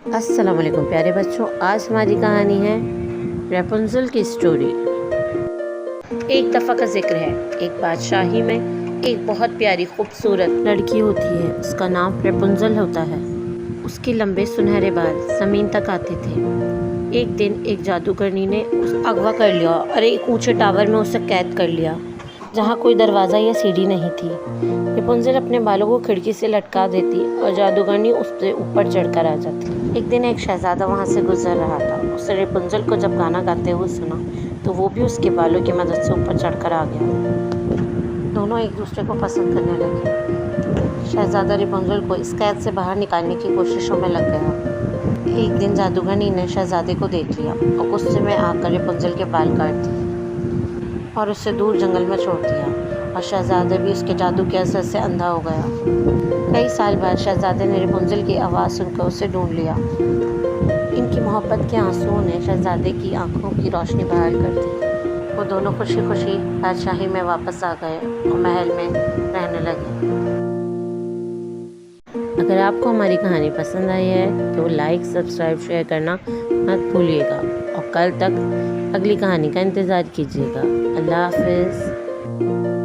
अस्सलाम वालेकुम प्यारे बच्चों, आज हमारी कहानी है रेपुंजल की स्टोरी। एक दफ़ा का जिक्र है, एक बादशाही में एक बहुत प्यारी खूबसूरत लड़की होती है। उसका नाम रेपुंजल होता है। उसके लंबे सुनहरे बाल ज़मीन तक आते थे। एक दिन एक जादूगरनी ने उसे अगवा कर लिया और एक ऊंचे टावर में उसे कैद कर लिया, जहाँ कोई दरवाज़ा या सीढ़ी नहीं थी। रेपुंजल अपने बालों को खिड़की से लटका देती और जादूगरनी उससे ऊपर चढ़कर आ जाती। एक दिन एक शहज़ादा वहाँ से गुजर रहा था। उसने रेपुंजल को जब गाना गाते हुए सुना तो वो भी उसके बालों की मदद से ऊपर चढ़कर आ गया। दोनों एक दूसरे को पसंद करने लगे। शहज़ादा रेपुंजल को इस कैद से बाहर निकालने की कोशिशों में लग गया। एक दिन जादूगरनी ने शहज़ादे को देख लिया और गुस्से में आकर रेपुंजल के बाल काट दिए और उसे दूर जंगल में छोड़ दिया। और शहज़ादा भी उसके जादू के असर से अंधा हो गया। कई साल बाद शहज़ादे ने रेपुंजल की आवाज़ सुनकर उसे ढूंढ लिया। इनकी मोहब्बत के आंसुओं ने शहज़ादे की आंखों की रोशनी बहाल कर दी। वो दोनों खुशी खुशी बादशाही में वापस आ गए और महल में रहने लगे। अगर आपको हमारी कहानी पसंद आई है तो लाइक, सब्सक्राइब, शेयर करना मत भूलिएगा और कल तक अगली कहानी का इंतज़ार कीजिएगा। अल्लाह हाफ़िज़।